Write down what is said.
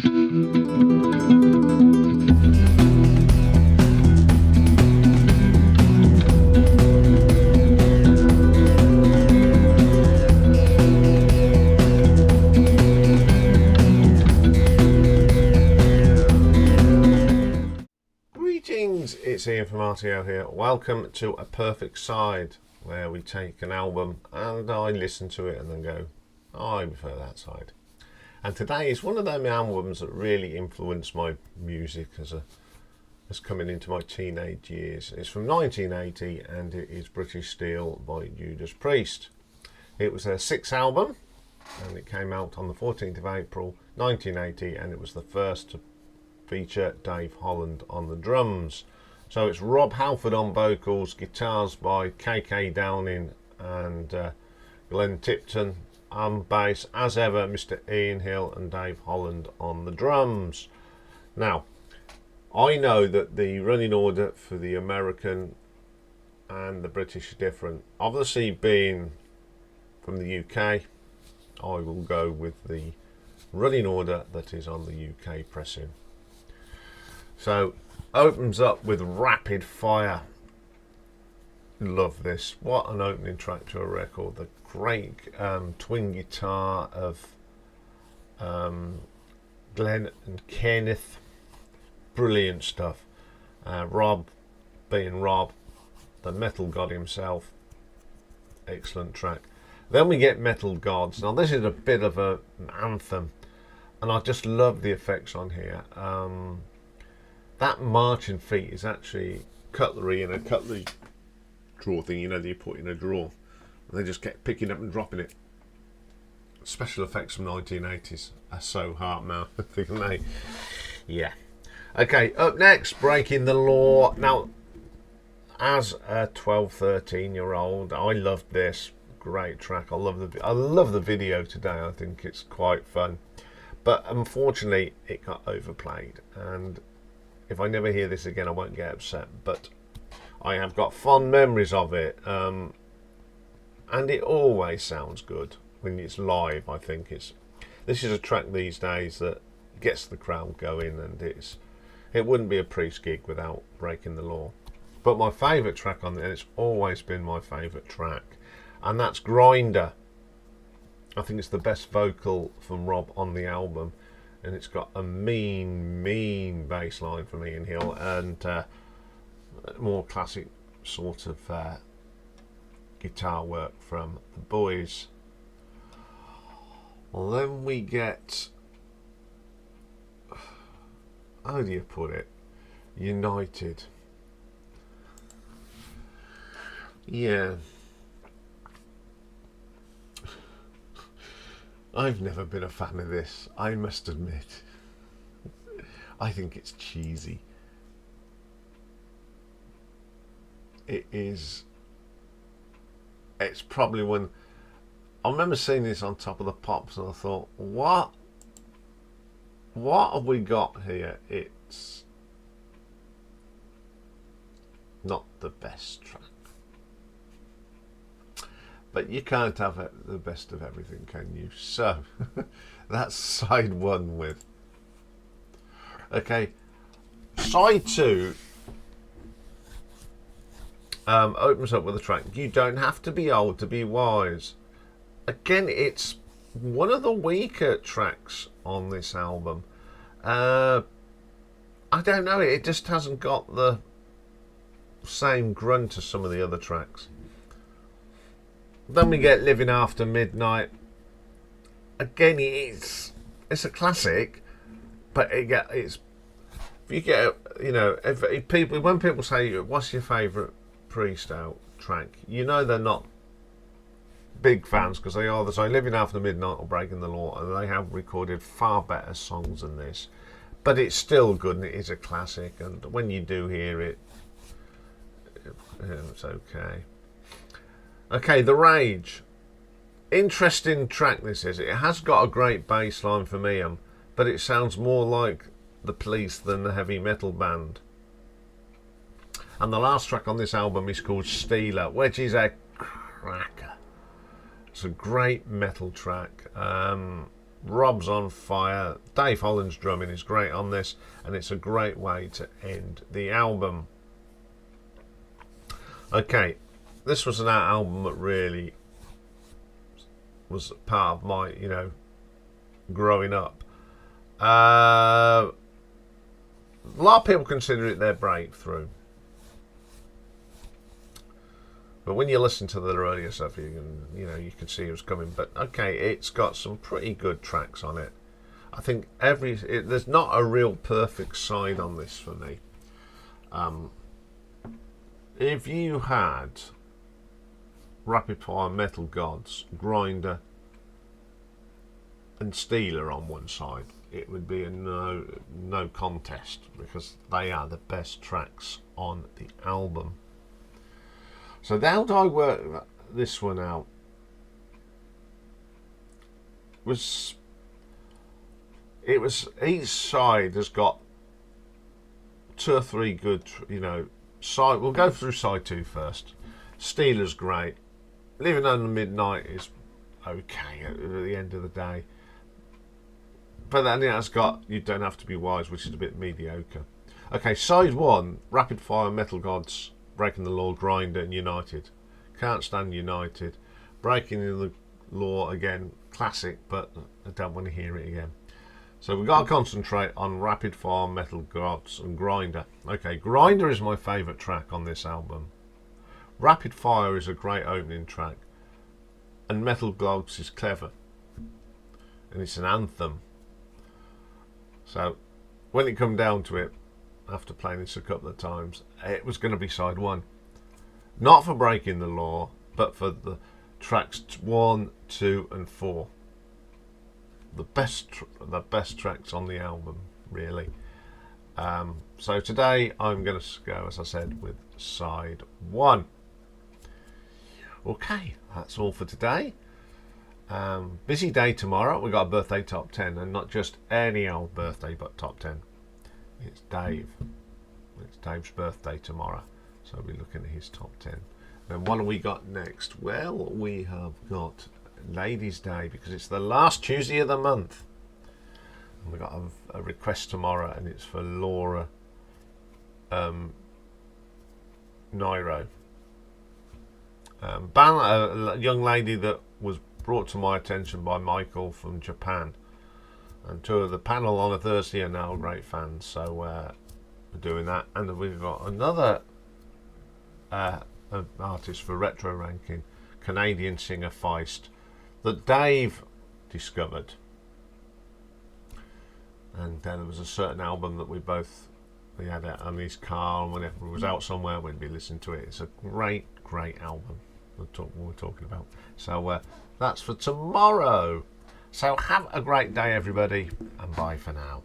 Greetings, it's Ian from RTO here. Welcome to A Perfect Side, where we take an album and I listen to it and then go, oh, I prefer that side. And today is one of them albums that really influenced my music as coming into my teenage years. It's from 1980 and it is British Steel by Judas Priest. It was their sixth album and it came out on the 14th of April 1980, and it was the first to feature Dave Holland on the drums. So it's Rob Halford on vocals, guitars by KK Downing and Glenn Tipton, and bass as ever Mr. Iain Hill and Dave Holland on the drums. Now I know that the running order for the American and the British are different. Obviously, being from the UK, I will go with the running order that is on the UK pressing. So opens up with Rapid Fire. Love this. What an opening track to a record. The great twin guitar of Glenn and Kenneth. Brilliant stuff. Rob being Rob, the metal god himself. Excellent track. Then we get Metal Gods. Now this is a bit of an anthem, and I just love the effects on here. That marching feet is actually cutlery in a cutlery drawer thing, you know, that you put in a drawer. And they just kept picking up and dropping it. Special effects from 1980s are so heart-mouthing, aren't they? Yeah. Okay, up next, Breaking the Law. Now, as a 12, 13-year-old, I loved this. Great track. I love the video today. I think it's quite fun. But unfortunately, it got overplayed. And if I never hear this again, I won't get upset, but I have got fond memories of it, and it always sounds good when it's live. I think this is a track these days that gets the crowd going, and it wouldn't be a Priest gig without Breaking the Law. But my favourite track on there, it's always been my favourite track, and that's Grinder. I think it's the best vocal from Rob on the album. And it's got a mean bass line from Iain Hill, and more classic sort of guitar work from the boys. Well, then we get, how do you put it, United. Yeah, I've never been a fan of this, I must admit. I think it's cheesy. It's probably when I remember seeing this on Top of the Pops, and I thought, what have we got here? It's not the best track. But you can't have the best of everything, can you? So that's side one with. Okay, side two opens up with a track, You Don't Have to Be Old to Be Wise. Again, it's one of the weaker tracks on this album. I don't know, it just hasn't got the same grunt as some of the other tracks. Then we get Living After Midnight. Again, it's a classic, but it's if you get, you know, when people say what's your favourite Priest out track, you know they're not big fans, because they either say Living After Midnight or Breaking the Law, and they have recorded far better songs than this. But it's still good, and it is a classic, and when you do hear it, it's okay. Okay, The Rage. Interesting track this is. It has got a great bass line from Iain, but it sounds more like the Police than a heavy metal band. And the last track on this album is called Stealer, which is a cracker. It's a great metal track Rob's on fire. Dave Holland's drumming is great on this, and it's a great way to end the album. Okay, this was an album that really was part of my, growing up. A lot of people consider it their breakthrough, but when you listen to the earlier stuff, you can see it was coming. But okay, it's got some pretty good tracks on it. I think there's not a real perfect side on this for me. If you had Rapid Fire Metal Gods, Grinder, and Steeler on one side, it would be a no contest, because they are the best tracks on the album. So how do I work this one out? Each side has got 2 or 3 good, side. We'll go through side 2 first. Steeler's great. Living on the Midnight is okay at the end of the day. But then it has got You Don't Have to Be Wise, which is a bit mediocre. Okay, side 1, Rapid Fire, Metal Gods, Breaking the Law, Grinder, and United. Can't stand United. Breaking the Law, again, classic, but I don't want to hear it again. So we've got to concentrate on Rapid Fire, Metal Gods, and Grinder. Okay, Grinder is my favourite track on this album. Rapid Fire is a great opening track. And Metal Gods is clever. And it's an anthem. So, when it come down to it, after playing this a couple of times, it was going to be side 1. Not for Breaking the Law, but for the tracks 1, 2 and 4. The best tracks on the album, really. So today I'm going to go, as I said, with side 1. Okay, that's all for today. Busy day tomorrow. We've got a birthday top 10, and not just any old birthday, but top 10. It's Dave. It's Dave's birthday tomorrow, so we'll be looking at his top 10. Then what have we got next? Well, we have got Ladies' Day, because it's the last Tuesday of the month. And we've got a request tomorrow, and it's for Laura Nairo. A young lady that was brought to my attention by Michael from Japan, and 2 of the panel on a Thursday are now great fans, so we're doing that. And we've got another artist for retro ranking, Canadian singer Feist, that Dave discovered, and there was a certain album that we had it on his car, and whenever we was out somewhere we'd be listening to it. It's a great album we're talking about. So that's for tomorrow. So have a great day, everybody, and bye for now.